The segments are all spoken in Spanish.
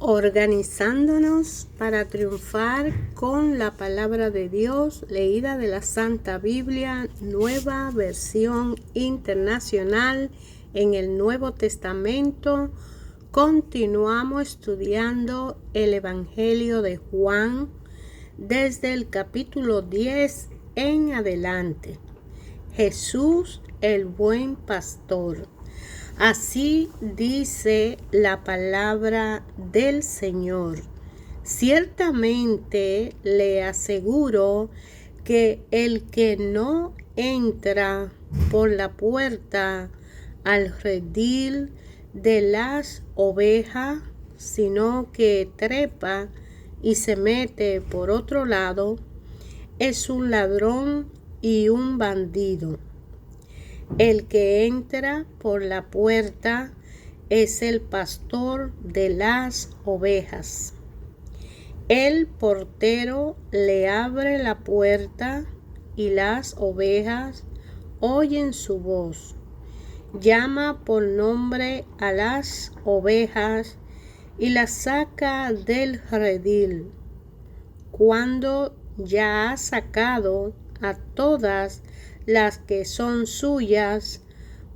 Organizándonos para triunfar con la palabra de Dios leída de la Santa Biblia, nueva versión internacional en el Nuevo Testamento. Continuamos estudiando el Evangelio de Juan desde el capítulo 10 en adelante. Jesús, el buen pastor. Así dice la palabra del Señor. Ciertamente le aseguro que el que no entra por la puerta al redil de las ovejas, sino que trepa y se mete por otro lado, es un ladrón y un bandido. El que entra por la puerta es el pastor de las ovejas. El portero le abre la puerta y las ovejas oyen su voz. Llama por nombre a las ovejas y las saca del redil. Cuando ya ha sacado a todas las que son suyas,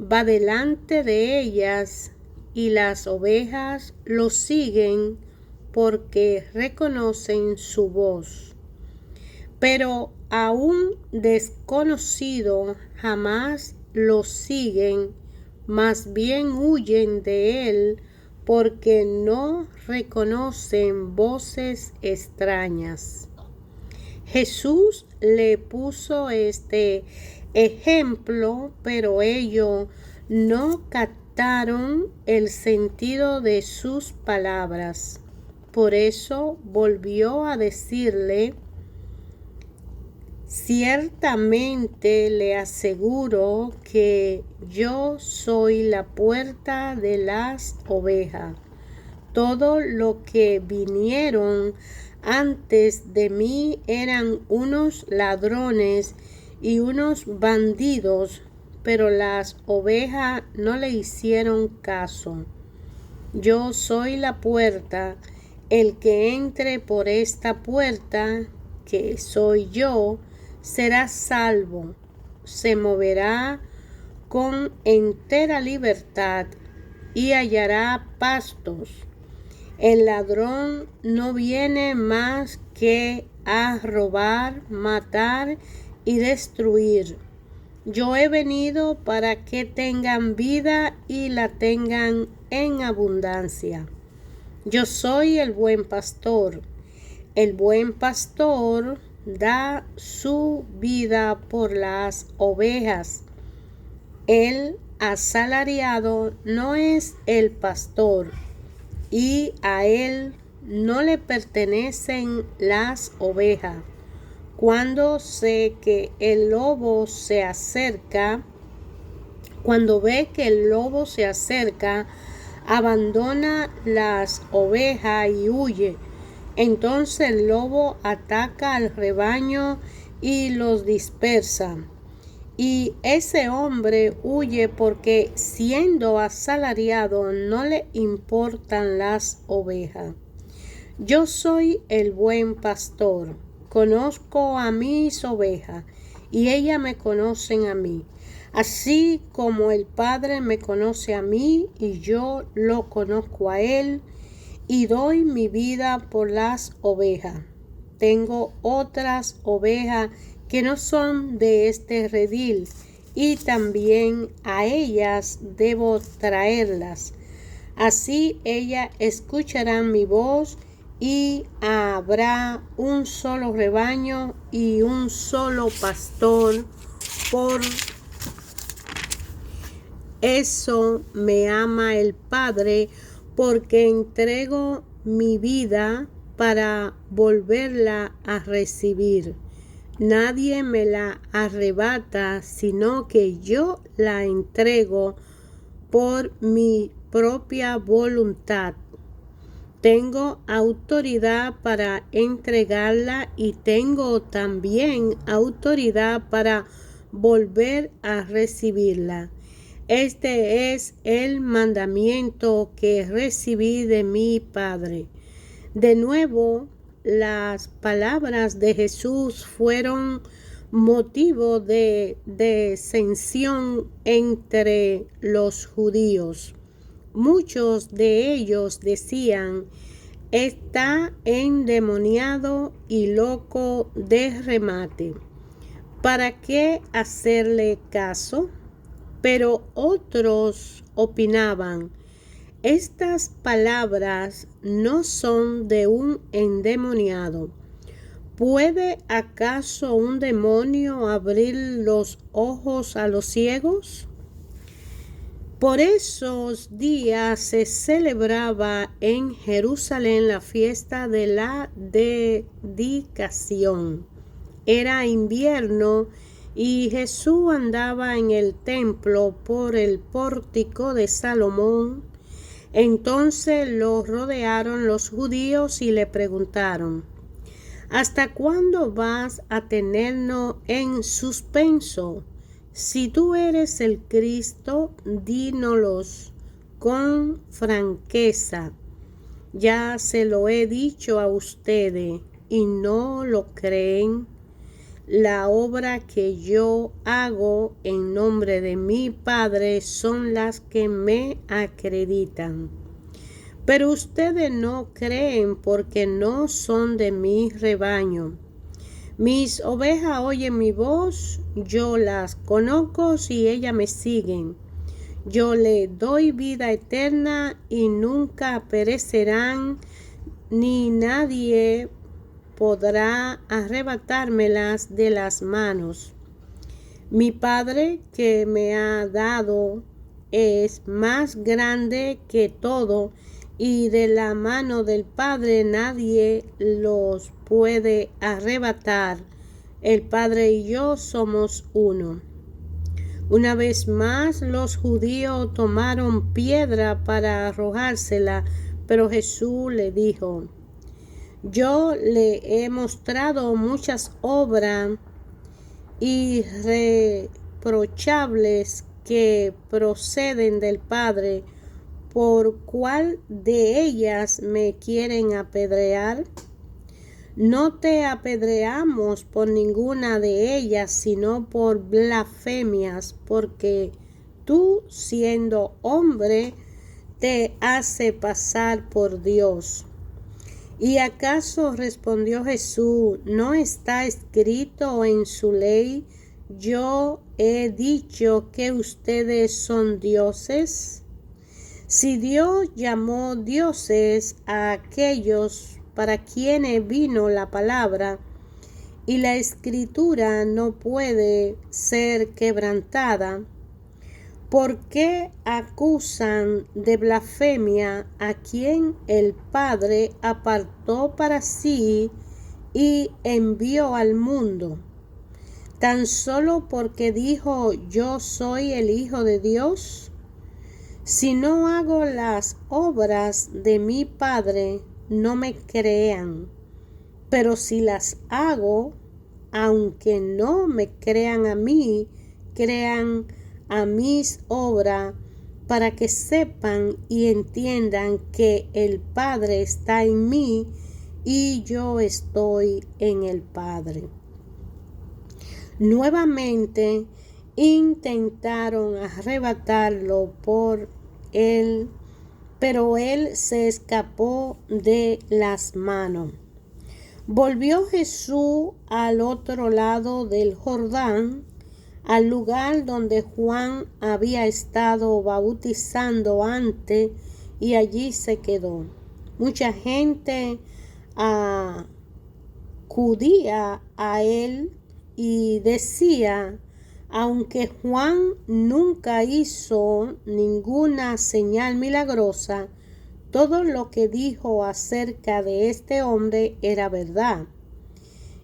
va delante de ellas, y las ovejas lo siguen porque reconocen su voz. Pero a un desconocido jamás lo siguen, más bien huyen de él porque no reconocen voces extrañas. Jesús le puso este ejemplo, pero ellos no captaron el sentido de sus palabras. Por eso volvió a decirle: ciertamente le aseguro que yo soy la puerta de las ovejas. Todo lo que vinieron antes de mí eran unos ladrones y unos bandidos, pero las ovejas no le hicieron caso. Yo soy la puerta. El que entre por esta puerta, que soy yo, será salvo. Se moverá con entera libertad y hallará pastos. El ladrón no viene más que a robar, matar y destruir. Yo he venido para que tengan vida y la tengan en abundancia. Yo soy el buen pastor. El buen pastor da su vida por las ovejas. El asalariado no es el pastor, y a él no le pertenecen las ovejas. Cuando ve que el lobo se acerca, abandona las ovejas y huye. Entonces el lobo ataca al rebaño y los dispersa. Y ese hombre huye porque, siendo asalariado, no le importan las ovejas. Yo soy el buen pastor. Conozco a mis ovejas, y ellas me conocen a mí. Así como el Padre me conoce a mí, y yo lo conozco a él, y doy mi vida por las ovejas. Tengo otras ovejas que no son de este redil, y también a ellas debo traerlas. Así ellas escucharán mi voz, y habrá un solo rebaño y un solo pastor. Por eso me ama el Padre, porque entrego mi vida para volverla a recibir. Nadie me la arrebata, sino que yo la entrego por mi propia voluntad. Tengo autoridad para entregarla, y tengo también autoridad para volver a recibirla. Este es el mandamiento que recibí de mi Padre. De nuevo, las palabras de Jesús fueron motivo de disensión entre los judíos. Muchos de ellos decían: está endemoniado y loco de remate. ¿Para qué hacerle caso? Pero otros opinaban: estas palabras no son de un endemoniado. ¿Puede acaso un demonio abrir los ojos a los ciegos? Por esos días se celebraba en Jerusalén la fiesta de la dedicación. Era invierno y Jesús andaba en el templo por el pórtico de Salomón. Entonces lo rodearon los judíos y le preguntaron: ¿hasta cuándo vas a tenernos en suspenso? Si tú eres el Cristo, dínolos con franqueza. Ya se lo he dicho a ustedes y no lo creen. La obra que yo hago en nombre de mi Padre son las que me acreditan. Pero ustedes no creen porque no son de mi rebaño. Mis ovejas oyen mi voz, yo las conozco y ellas me siguen. Yo le doy vida eterna y nunca perecerán, ni nadie podrá arrebatármelas de las manos. Mi Padre que me ha dado es más grande que todo, y de la mano del Padre nadie los puede arrebatar. El Padre y yo somos uno. Una vez más los judíos tomaron piedra para arrojársela, pero Jesús le dijo: yo le he mostrado muchas obras irreprochables que proceden del Padre. ¿Por cuál de ellas me quieren apedrear? No te apedreamos por ninguna de ellas, sino por blasfemias, porque tú, siendo hombre, te hace pasar por Dios. ¿Y acaso respondió Jesús, no está escrito en su ley: yo he dicho que ustedes son dioses? Si Dios llamó dioses a aquellos para quienes vino la palabra, y la escritura no puede ser quebrantada, ¿por qué acusan de blasfemia a quien el Padre apartó para sí y envió al mundo? ¿Tan solo porque dijo: yo soy el Hijo de Dios? Si no hago las obras de mi Padre, no me crean. Pero si las hago, aunque no me crean a mí, crean a mis obras, para que sepan y entiendan que el Padre está en mí y yo estoy en el Padre. Nuevamente intentaron arrebatarlo por él, pero él se escapó de las manos. Volvió Jesús al otro lado del Jordán, al lugar donde Juan había estado bautizando antes, y allí se quedó. Mucha gente acudía a él y decía: aunque Juan nunca hizo ninguna señal milagrosa, todo lo que dijo acerca de este hombre era verdad.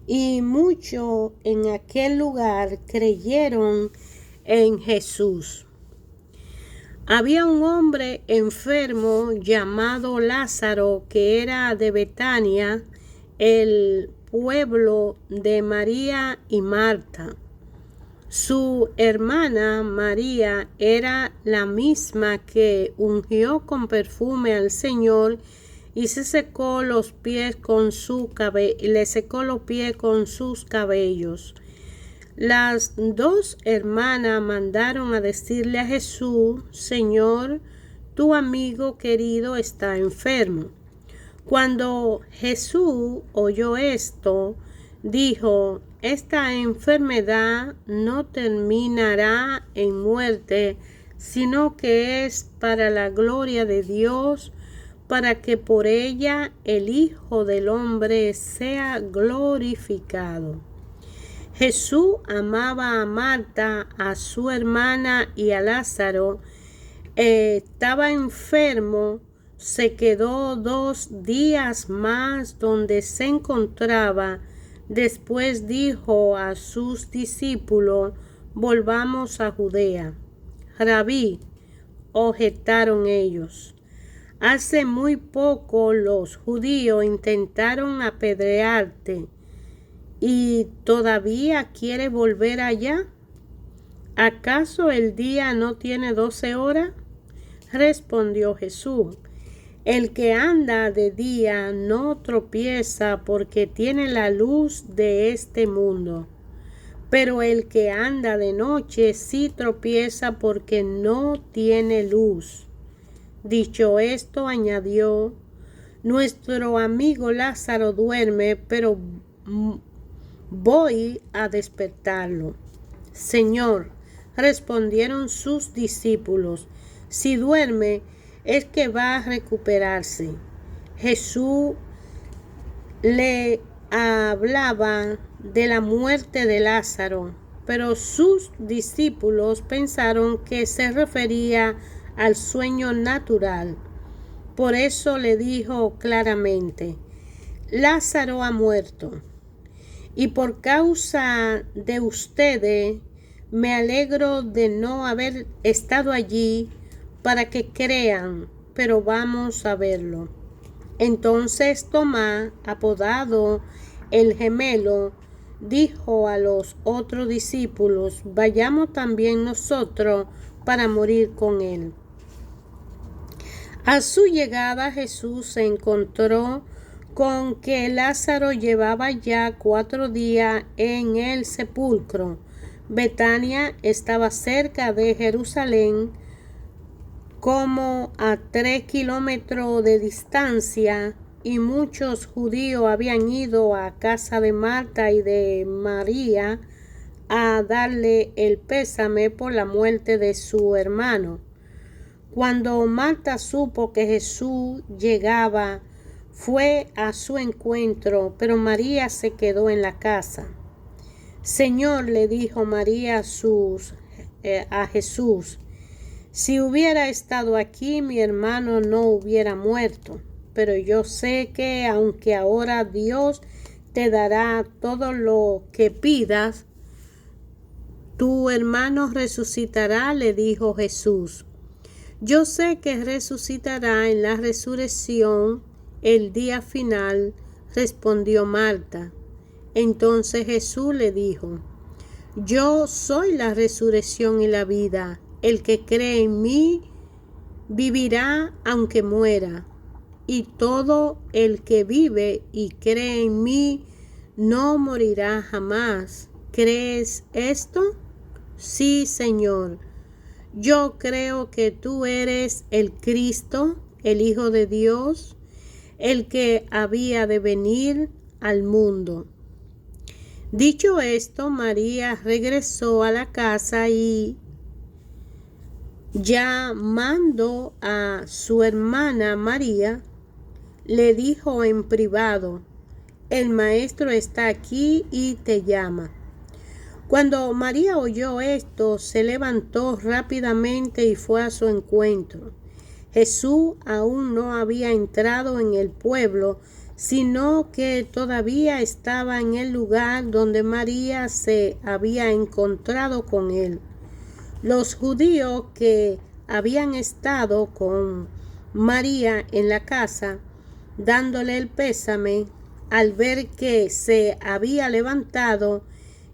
Y muchos en aquel lugar creyeron en Jesús. Había un hombre enfermo llamado Lázaro, que era de Betania, el pueblo de María y Marta. Su hermana María era la misma que ungió con perfume al Señor y se secó los pies con le secó los pies con sus cabellos. Las dos hermanas mandaron a decirle a Jesús: Señor, tu amigo querido está enfermo. Cuando Jesús oyó esto, dijo: esta enfermedad no terminará en muerte, sino que es para la gloria de Dios, para que por ella el Hijo del Hombre sea glorificado. Jesús amaba a Marta, a su hermana y a Lázaro. Estaba enfermo, se quedó 2 días más donde se encontraba. Después dijo a sus discípulos: volvamos a Judea. Rabí, objetaron ellos, hace muy poco los judíos intentaron apedrearte, ¿y todavía quiere volver allá? ¿Acaso el día no tiene 12 horas? Respondió Jesús: el que anda de día no tropieza porque tiene la luz de este mundo, pero el que anda de noche sí tropieza porque no tiene luz. Dicho esto, añadió: nuestro amigo Lázaro duerme, pero voy a despertarlo. Señor, respondieron sus discípulos, si duerme, es que va a recuperarse. Jesús le hablaba de la muerte de Lázaro, pero sus discípulos pensaron que se refería al sueño natural. Por eso le dijo claramente: Lázaro ha muerto, y por causa de ustedes me alegro de no haber estado allí para que crean, pero vamos a verlo. Entonces Tomás, apodado el gemelo, dijo a los otros discípulos: vayamos también nosotros para morir con él. A su llegada, Jesús se encontró con que Lázaro llevaba ya 4 días en el sepulcro. Betania estaba cerca de Jerusalén, como a 3 kilómetros de distancia, y muchos judíos habían ido a casa de Marta y de María a darle el pésame por la muerte de su hermano. Cuando Marta supo que Jesús llegaba, fue a su encuentro, pero María se quedó en la casa. Señor, le dijo María a Jesús, si hubiera estado aquí, mi hermano no hubiera muerto. Pero yo sé que aunque ahora Dios te dará todo lo que pidas, tu hermano resucitará, le dijo Jesús. Yo sé que resucitará en la resurrección el día final, respondió Marta. Entonces Jesús le dijo: yo soy la resurrección y la vida. El que cree en mí vivirá aunque muera, y todo el que vive y cree en mí no morirá jamás. ¿Crees esto? Sí, Señor. Yo creo que tú eres el Cristo, el Hijo de Dios, el que había de venir al mundo. Dicho esto, María regresó a la casa y, llamando a su hermana María, le dijo en privado: el maestro está aquí y te llama. Cuando María oyó esto, se levantó rápidamente y fue a su encuentro. Jesús aún no había entrado en el pueblo, sino que todavía estaba en el lugar donde María se había encontrado con él. Los judíos que habían estado con María en la casa, dándole el pésame, al ver que se había levantado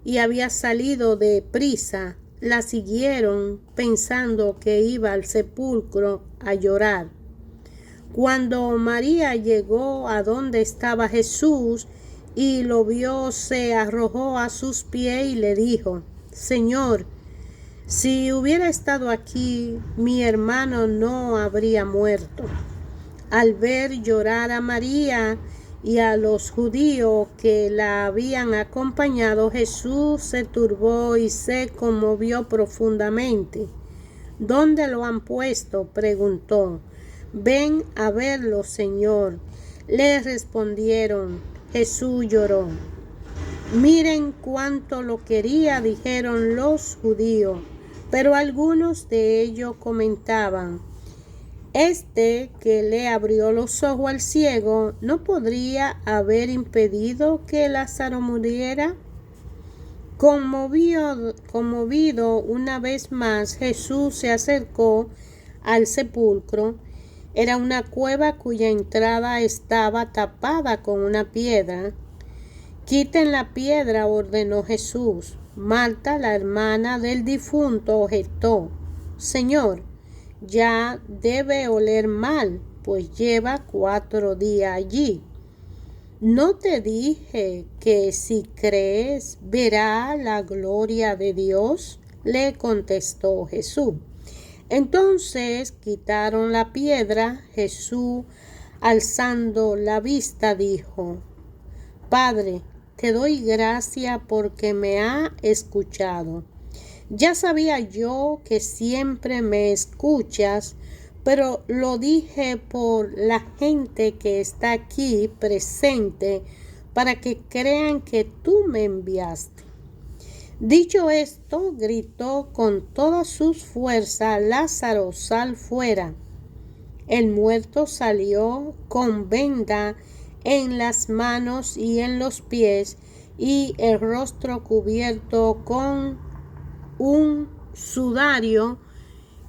y había salido de prisa, la siguieron pensando que iba al sepulcro a llorar. Cuando María llegó a donde estaba Jesús y lo vio, se arrojó a sus pies y le dijo: Señor, si hubiera estado aquí, mi hermano no habría muerto. Al ver llorar a María y a los judíos que la habían acompañado, Jesús se turbó y se conmovió profundamente. ¿Dónde lo han puesto?, preguntó. Ven a verlo, Señor. Le respondieron. Jesús lloró. Miren cuánto lo quería, dijeron los judíos. Pero algunos de ellos comentaban: este que le abrió los ojos al ciego, ¿no podría haber impedido que Lázaro muriera? Conmovido una vez más, Jesús se acercó al sepulcro. Era una cueva cuya entrada estaba tapada con una piedra. Quiten la piedra, ordenó Jesús. Marta, la hermana del difunto, objetó: Señor, ya debe oler mal, pues lleva 4 días allí. ¿No te dije que si crees verás la gloria de Dios?, le contestó Jesús. Entonces quitaron la piedra. Jesús, alzando la vista, dijo: Padre, te doy gracias porque me has escuchado. Ya sabía yo que siempre me escuchas, pero lo dije por la gente que está aquí presente, para que crean que tú me enviaste. Dicho esto, gritó con todas sus fuerzas: Lázaro, sal fuera. El muerto salió con venda en las manos y en los pies, y el rostro cubierto con un sudario.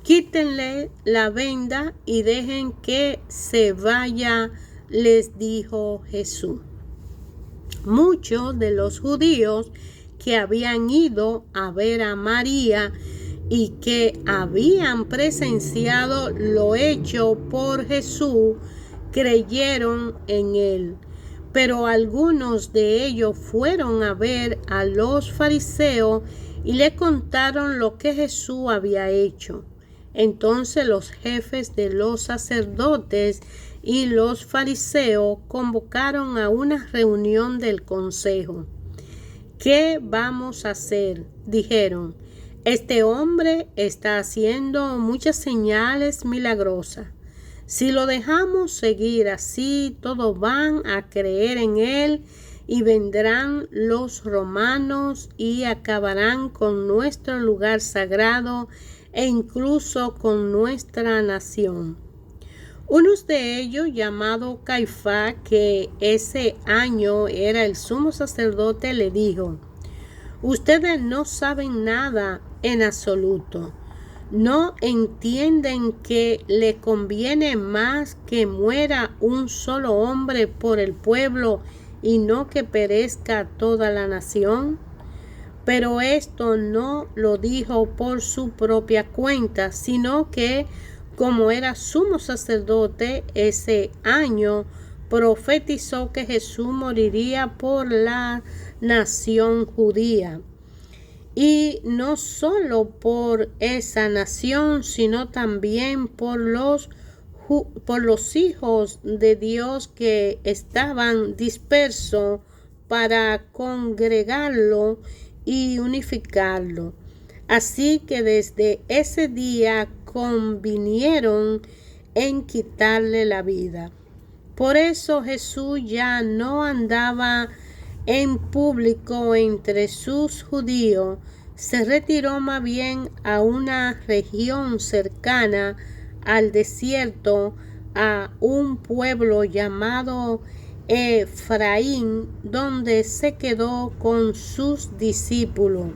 Quítenle la venda y dejen que se vaya, les dijo Jesús. Muchos de los judíos que habían ido a ver a María y que habían presenciado lo hecho por Jesús creyeron en él. Pero algunos de ellos fueron a ver a los fariseos y le contaron lo que Jesús había hecho. Entonces los jefes de los sacerdotes y los fariseos convocaron a una reunión del consejo. ¿Qué vamos a hacer?, dijeron. Este hombre está haciendo muchas señales milagrosas. Si lo dejamos seguir así, todos van a creer en él, y vendrán los romanos y acabarán con nuestro lugar sagrado e incluso con nuestra nación. Unos de ellos, llamado Caifás, que ese año era el sumo sacerdote, le dijo: Ustedes no saben nada en absoluto. ¿No entienden que le conviene más que muera un solo hombre por el pueblo y no que perezca toda la nación? Pero esto no lo dijo por su propia cuenta, sino que, como era sumo sacerdote ese año, profetizó que Jesús moriría por la nación judía. Y no solo por esa nación, sino también por los hijos de Dios que estaban dispersos, para congregarlo y unificarlo. Así que desde ese día convinieron en quitarle la vida. Por eso Jesús ya no andaba en público entre sus judíos, se retiró más bien a una región cercana al desierto, a un pueblo llamado Efraín, donde se quedó con sus discípulos.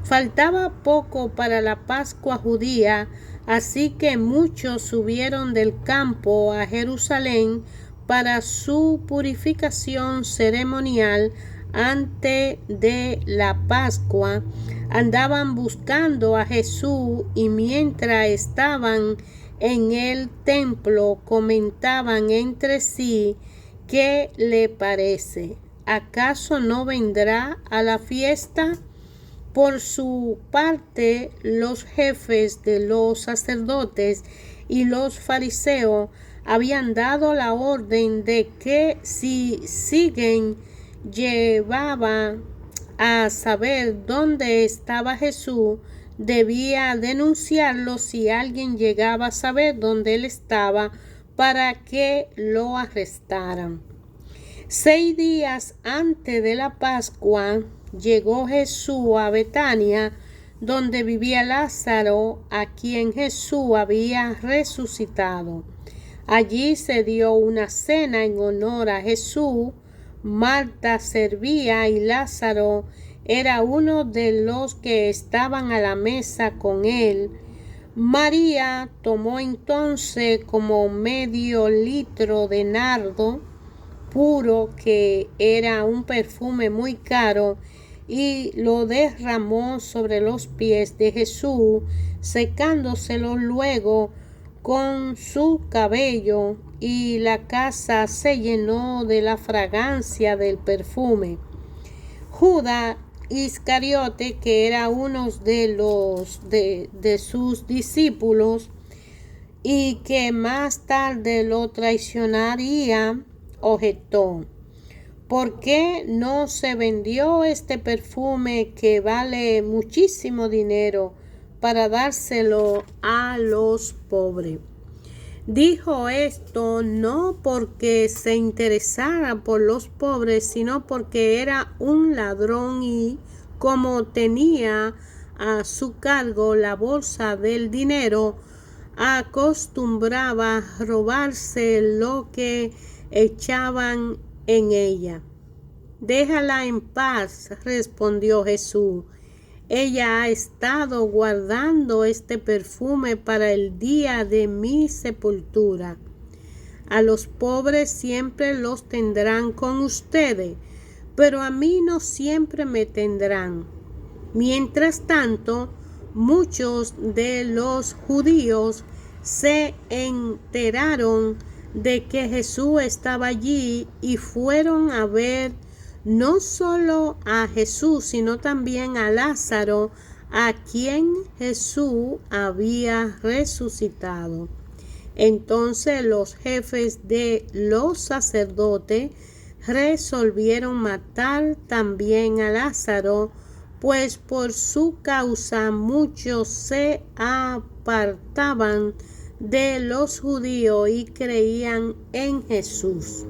Faltaba poco para la Pascua judía, así que muchos subieron del campo a Jerusalén para su purificación ceremonial antes de la Pascua, andaban buscando a Jesús y mientras estaban en el templo comentaban entre sí: ¿qué le parece? ¿Acaso no vendrá a la fiesta? Por su parte, los jefes de los sacerdotes y los fariseos habían dado la orden de que si alguien llevaba a saber dónde estaba Jesús, debía denunciarlo si alguien llegaba a saber dónde él estaba para que lo arrestaran. 6 días antes de la Pascua, llegó Jesús a Betania, donde vivía Lázaro, a quien Jesús había resucitado. Allí se dio una cena en honor a Jesús. Marta servía y Lázaro era uno de los que estaban a la mesa con él. María tomó entonces como medio litro de nardo puro, que era un perfume muy caro, y lo derramó sobre los pies de Jesús, secándoselos luego con su cabello, y la casa se llenó de la fragancia del perfume. Judas Iscariote, que era uno de sus discípulos y que más tarde lo traicionaría, objetó: ¿por qué no se vendió este perfume que vale muchísimo dinero para dárselo a los pobres? Dijo esto no porque se interesara por los pobres, sino porque era un ladrón y, como tenía a su cargo la bolsa del dinero, acostumbraba robarse lo que echaban en ella. Déjala en paz, respondió Jesús. Ella ha estado guardando este perfume para el día de mi sepultura. A los pobres siempre los tendrán con ustedes, pero a mí no siempre me tendrán. Mientras tanto, muchos de los judíos se enteraron de que Jesús estaba allí y fueron a ver no solo a Jesús, sino también a Lázaro, a quien Jesús había resucitado. Entonces los jefes de los sacerdotes resolvieron matar también a Lázaro, pues por su causa muchos se apartaban de los judíos y creían en Jesús.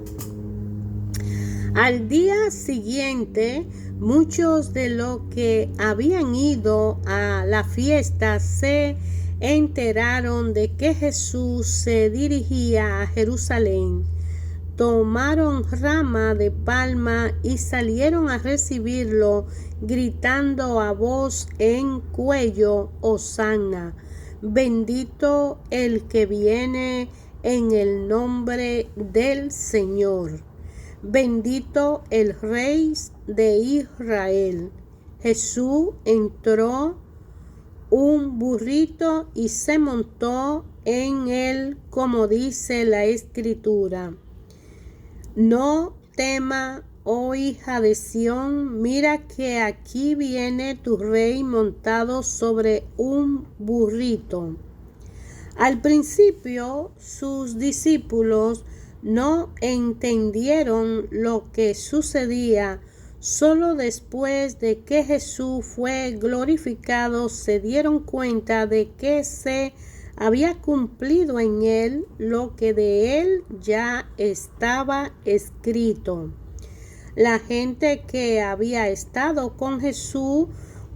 Al día siguiente, muchos de los que habían ido a la fiesta se enteraron de que Jesús se dirigía a Jerusalén. Tomaron rama de palma y salieron a recibirlo, gritando a voz en cuello: Hosanna, bendito el que viene en el nombre del Señor. Bendito el Rey de Israel. Jesús entró un burrito y se montó en él, como dice la Escritura. No tema, oh hija de Sión, mira que aquí viene tu rey montado sobre un burrito. Al principio, sus discípulos no entendieron lo que sucedía. Solo después de que Jesús fue glorificado se dieron cuenta de que se había cumplido en él lo que de él ya estaba escrito. La gente que había estado con Jesús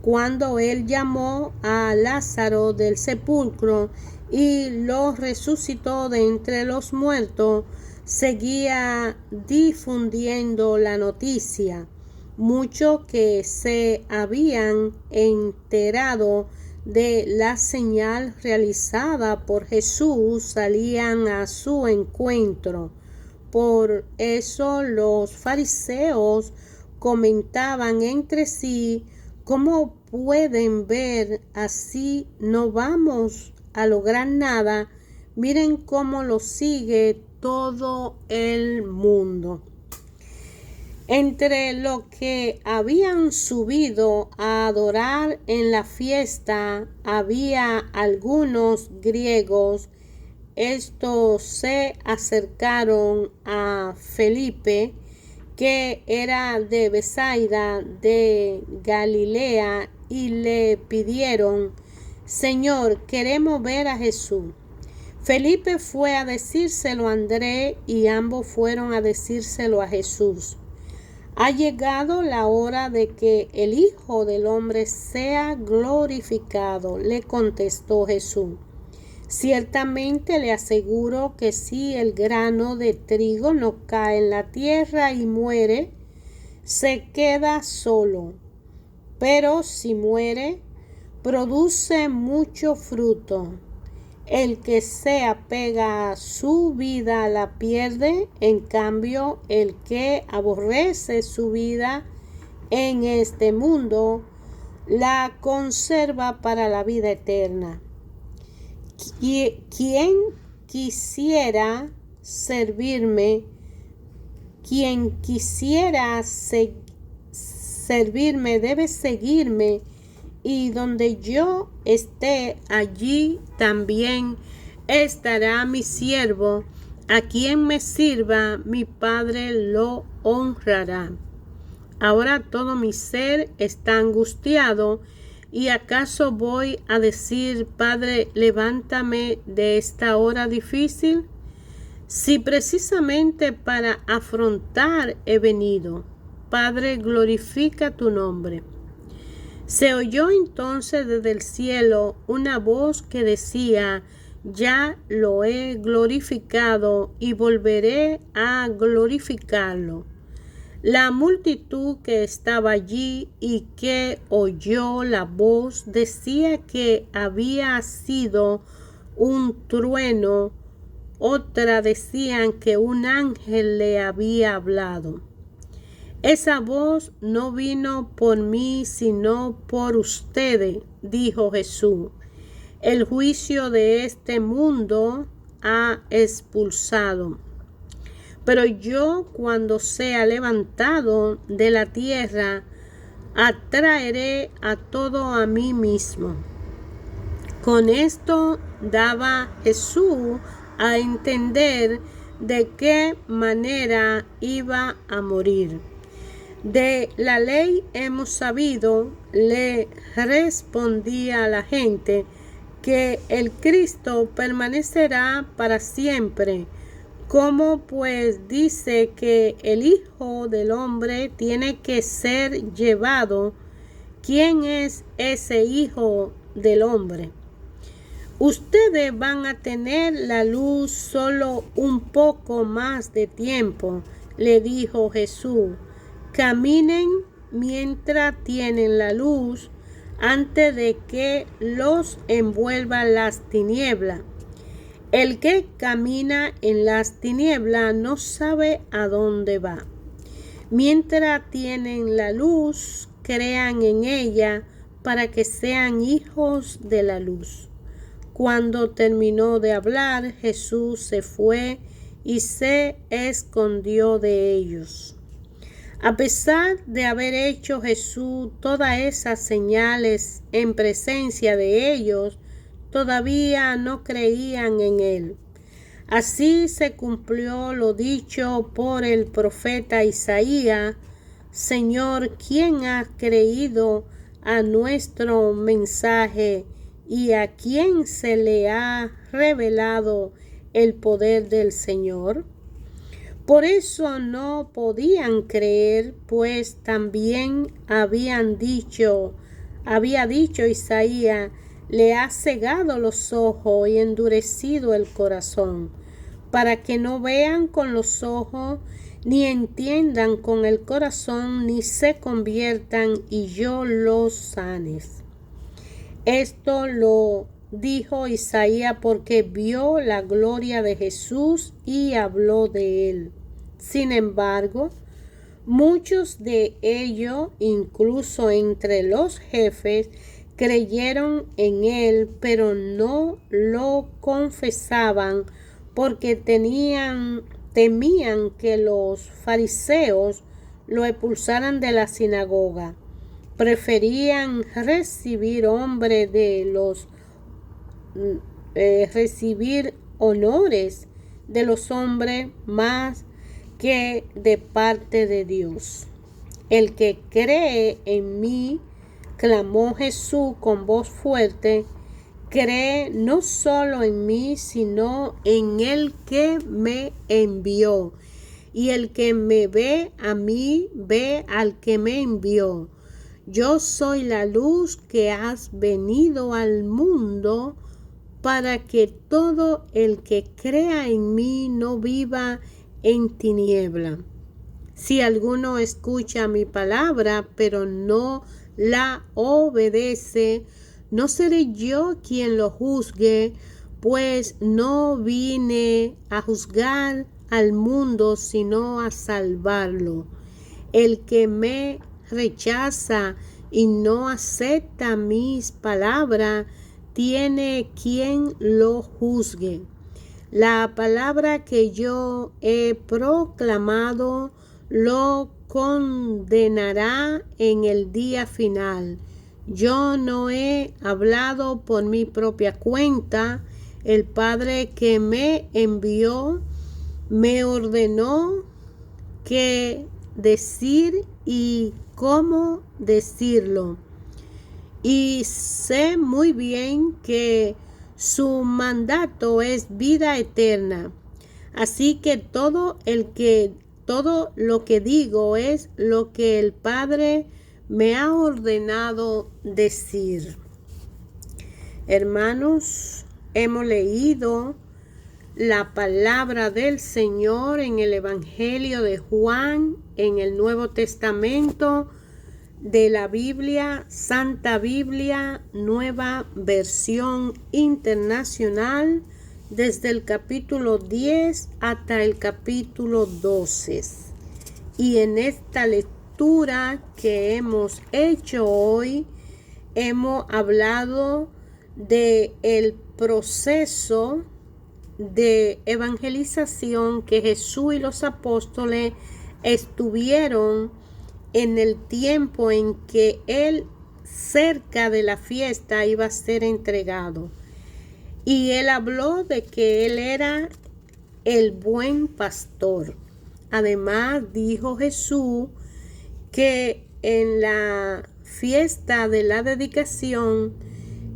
cuando él llamó a Lázaro del sepulcro y lo resucitó de entre los muertos, seguía difundiendo la noticia. Muchos que se habían enterado de la señal realizada por Jesús salían a su encuentro. Por eso los fariseos, comentaban entre sí: ¿cómo pueden ver así? No vamos a lograr nada. Miren cómo lo sigue todo el mundo. Entre los que habían subido a adorar en la fiesta había algunos griegos. Estos se acercaron a Felipe, que era de Betsaida de Galilea, y le pidieron: Señor, queremos ver a Jesús. Felipe fue a decírselo a Andrés y ambos fueron a decírselo a Jesús. Ha llegado la hora de que el Hijo del Hombre sea glorificado, le contestó Jesús. Ciertamente le aseguro que si el grano de trigo no cae en la tierra y muere, se queda solo. Pero si muere, produce mucho fruto. El que se apega a su vida la pierde, en cambio, el que aborrece su vida en este mundo la conserva para la vida eterna. Quien quisiera servirme debe seguirme, y donde yo esté, allí también estará mi siervo. A quien me sirva, mi Padre lo honrará. Ahora todo mi ser está angustiado, ¿y acaso voy a decir: Padre, levántame de esta hora difícil? Si precisamente para afrontar he venido. Padre, glorifica tu nombre. Se oyó entonces desde el cielo una voz que decía: ya lo he glorificado y volveré a glorificarlo. La multitud que estaba allí y que oyó la voz decía que había sido un trueno. Otra decían que un ángel le había hablado. Esa voz no vino por mí, sino por ustedes, dijo Jesús. El juicio de este mundo ha expulsado. Pero yo, cuando sea levantado de la tierra, atraeré a todo a mí mismo. Con esto daba Jesús a entender de qué manera iba a morir. De la ley hemos sabido, le respondía a la gente, que el Cristo permanecerá para siempre. ¿Cómo pues dice que el Hijo del Hombre tiene que ser llevado? ¿Quién es ese Hijo del Hombre? Ustedes van a tener la luz solo un poco más de tiempo, le dijo Jesús. Caminen mientras tienen la luz, antes de que los envuelva las tinieblas. El que camina en las tinieblas no sabe a dónde va. Mientras tienen la luz, crean en ella para que sean hijos de la luz. Cuando terminó de hablar, Jesús se fue y se escondió de ellos. A pesar de haber hecho Jesús todas esas señales en presencia de ellos, todavía no creían en él. Así se cumplió lo dicho por el profeta Isaías: Señor, ¿quién ha creído a nuestro mensaje y a quién se le ha revelado el poder del Señor? Por eso no podían creer, pues también había dicho Isaías: le ha cegado los ojos y endurecido el corazón, para que no vean con los ojos, ni entiendan con el corazón, ni se conviertan y yo los sanes. Esto lo dijo Isaías porque vio la gloria de Jesús y habló de él. Sin embargo, Muchos de ellos, incluso entre los jefes, creyeron en él, pero no lo confesaban porque temían que los fariseos lo expulsaran de la sinagoga. Preferían recibir recibir honores de los hombres más que de parte de Dios. El que cree en mí, clamó Jesús con voz fuerte, cree no solo en mí, sino en el que me envió. Y el que me ve a mí, ve al que me envió. Yo soy la luz que has venido al mundo para que todo el que crea en mí no viva en tiniebla. Si alguno escucha mi palabra, pero no la obedece, no seré yo quien lo juzgue, pues no vine a juzgar al mundo, sino a salvarlo. El que me rechaza y no acepta mis palabras, tiene quien lo juzgue. La palabra que yo he proclamado lo condenará en el día final. Yo no he hablado por mi propia cuenta. El Padre que me envió me ordenó qué decir y cómo decirlo. Y sé muy bien que su mandato es vida eterna. Así que todo lo que digo es lo que el Padre me ha ordenado decir. Hermanos, hemos leído la palabra del Señor en el Evangelio de Juan, en el Nuevo Testamento de la Biblia, Santa Biblia, Nueva Versión Internacional, desde el capítulo 10 hasta el capítulo 12. Y en esta lectura que hemos hecho hoy, hemos hablado de el proceso de evangelización que Jesús y los apóstoles estuvieron en el tiempo en que él, cerca de la fiesta, iba a ser entregado. Y él habló de que él era el buen pastor. Además, dijo Jesús que en la fiesta de la dedicación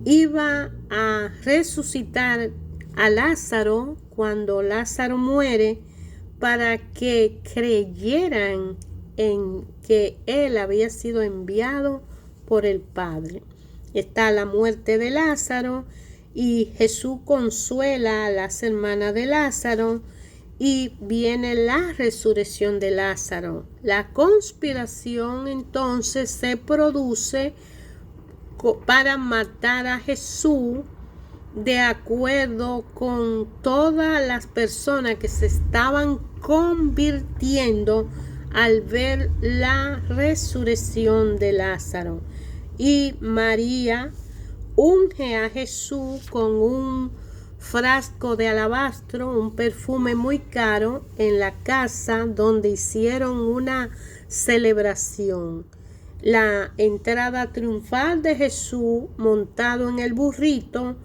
iba a resucitar a Lázaro cuando Lázaro muere, para que creyeran en que él había sido enviado por el Padre. Está la muerte de Lázaro y Jesús consuela a las hermanas de Lázaro, y viene la resurrección de Lázaro. La conspiración entonces se produce para matar a Jesús, de acuerdo con todas las personas que se estaban convirtiendo al ver la resurrección de Lázaro. Y María unge a Jesús con un frasco de alabastro, un perfume muy caro, en la casa donde hicieron una celebración. La entrada triunfal de Jesús montado en el burrito,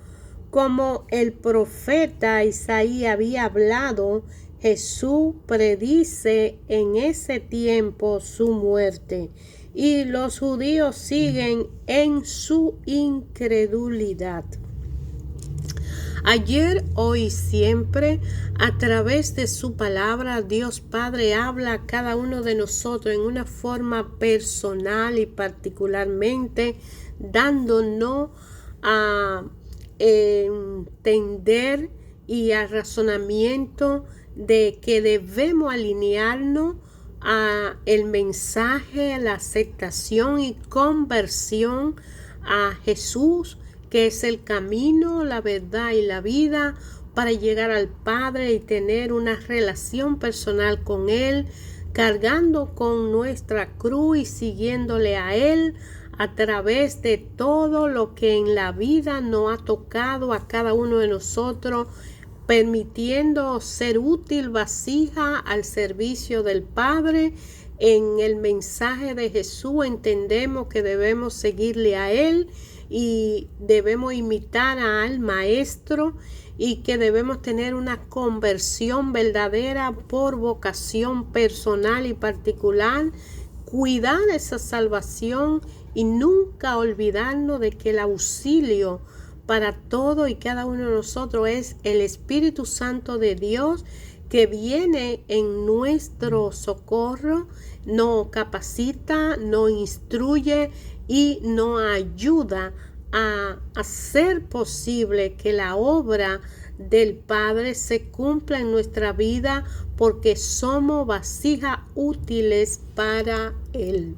como el profeta Isaías había hablado, Jesús predice en ese tiempo su muerte, y los judíos siguen en su incredulidad. Ayer, hoy y siempre, a través de su palabra, Dios Padre habla a cada uno de nosotros en una forma personal y particularmente dándonos a entender y a razonamiento de que debemos alinearnos a el mensaje, a la aceptación y conversión a Jesús, que es el camino, la verdad y la vida para llegar al Padre y tener una relación personal con Él, cargando con nuestra cruz y siguiéndole a Él a través de todo lo que en la vida nos ha tocado a cada uno de nosotros, permitiendo ser útil vasija al servicio del Padre. En el mensaje de Jesús entendemos que debemos seguirle a Él y debemos imitar al Maestro, y que debemos tener una conversión verdadera por vocación personal y particular, cuidar esa salvación y nunca olvidarnos de que el auxilio para todo y cada uno de nosotros es el Espíritu Santo de Dios, que viene en nuestro socorro, nos capacita, nos instruye y nos ayuda a hacer posible que la obra del Padre se cumpla en nuestra vida, porque somos vasijas útiles para Él.